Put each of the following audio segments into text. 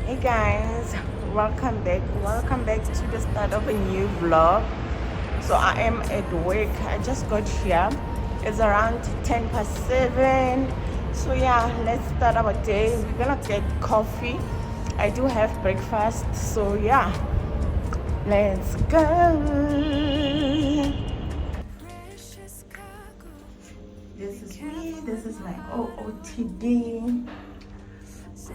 Hey guys, welcome back. Welcome back to the start of a new vlog. So I am at work. I just got here. It's around 7:10. So yeah, let's start our day. We're gonna get coffee. I do have breakfast. So yeah, let's go. This is me. This is my OOTD.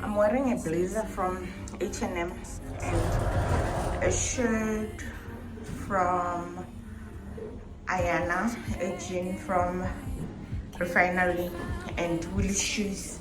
I'm wearing a blazer from H&M and a shirt from Johanna, a jean from Refinery, and woolly shoes.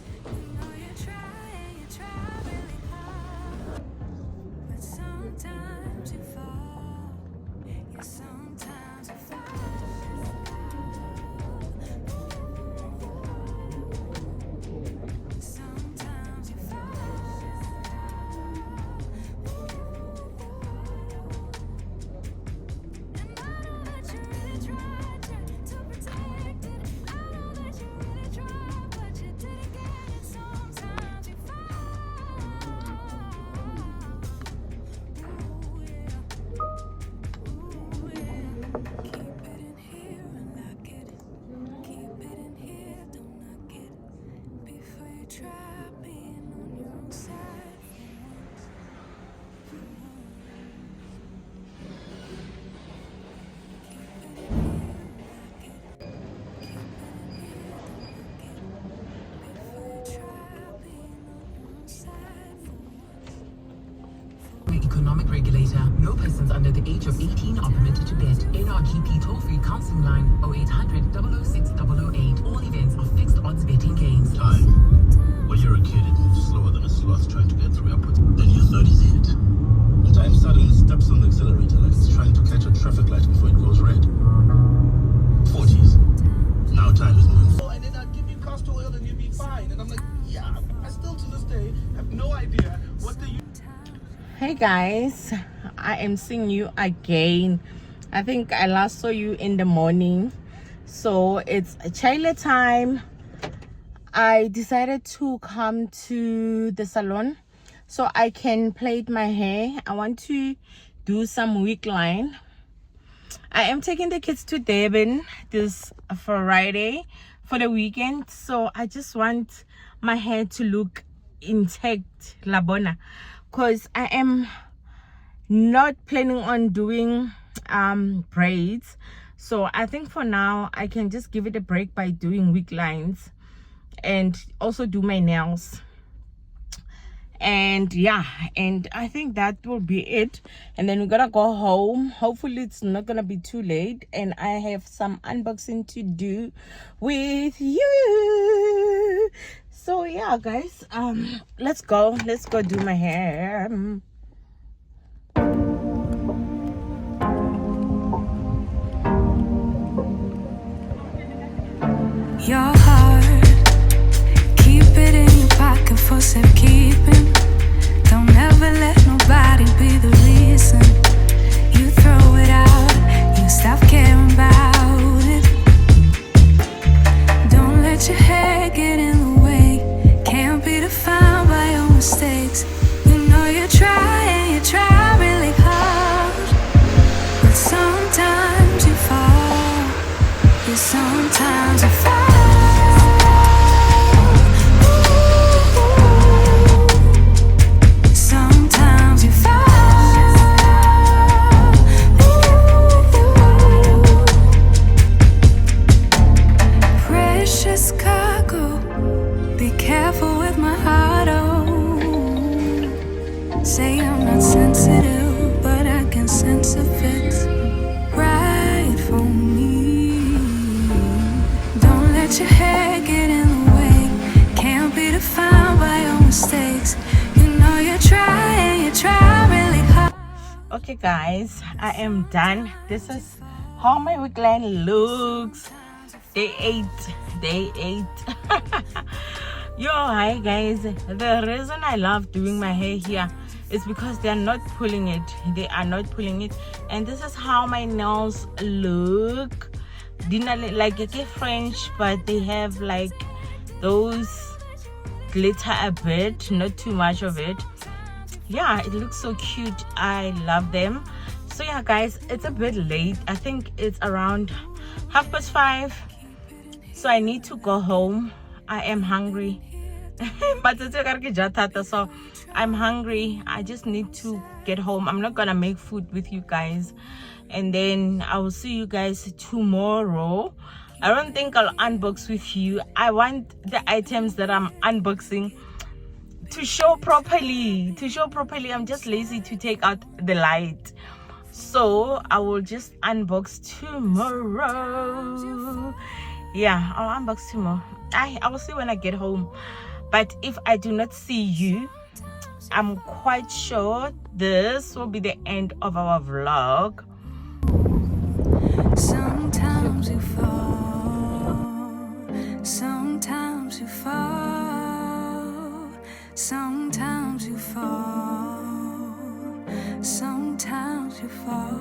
Economic regulator. No persons under the age of 18 are permitted to bet. NRGP toll-free counseling line 0800 006 008. All events are fixed odds betting games. Time. When you're a kid, it moves slower than a sloth trying to get through airports. Then your 30s hit. And time suddenly steps on the accelerator like it's trying to catch a traffic light before it goes red. 40s. Now time is moving. And then I'd give you castor oil and you'd be fine. And I'm like, yeah, I still to this day have no idea what the Hey guys, I am seeing you again. I think I last saw you in the morning. So it's Chile time. I decided to come to the salon so I can plait my hair. I want to do some wig line. I am taking the kids to Durban this Friday for the weekend. So I just want my hair to look intact, La Bona. Because I am not planning on doing braids. So I think for now I can just give it a break by doing wig lines and also do my nails. And yeah, and I think that will be it. And then we're gonna go home. Hopefully it's not gonna be too late, and I have some unboxing to do with you. So yeah guys, let's go do my hair. Your heart, keep it in your pocket for safekeeping. Don't ever let nobody be the reason you throw it out, you stop caring about it. Don't let your hair get in the way, can't be defined by your mistakes. You know you try really hard, but sometimes you fall, yeah, sometimes you fall. Say I'm not sensitive, but I can sense if it's right for me. Don't let your hair get in the way, can't be defined by your mistakes. You know you try really hard. Okay guys, I am done. This is how my wig line looks. Day 8. Yo, hi guys. The reason I love doing my hair here is because they are not pulling it. And this is how my nails look. Dinner like a French, but they have like those glitter a bit, not too much of it. yeah, it looks so cute. I love them. So yeah guys, it's a bit late. I think it's around 5:30, so I need to go home. I am hungry. But so I'm hungry. I just need to get home. I'm not gonna make food with you guys, and then I will see you guys tomorrow. I don't think I'll unbox with you. I want the items that I'm unboxing to show properly. I'm just lazy to take out the light, so I will just unbox tomorrow. Yeah, I'll unbox tomorrow. I will see when I get home. But if I do not see you, I'm quite sure this will be the end of our vlog. Sometimes you fall, sometimes you fall, sometimes you fall, sometimes you fall.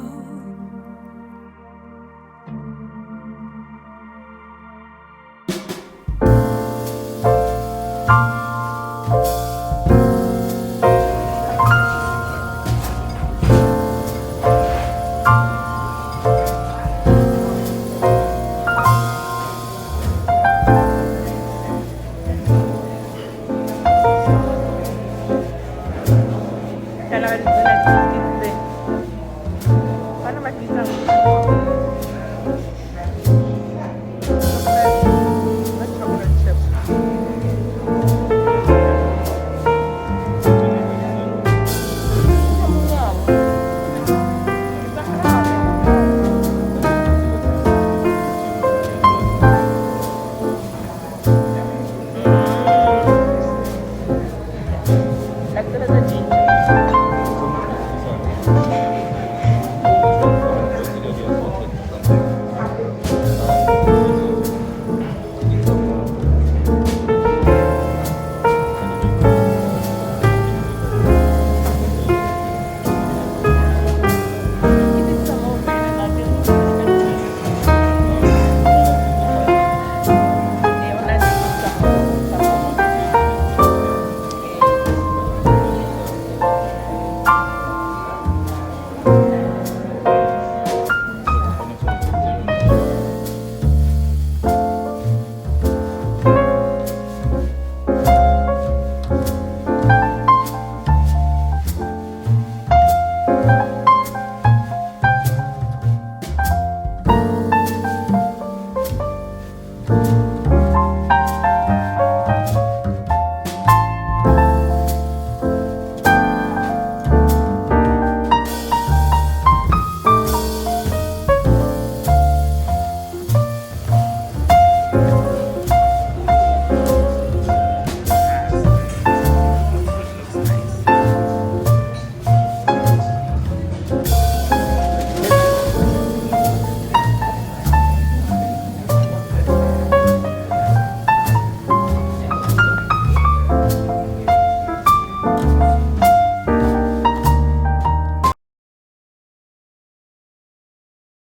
Hello,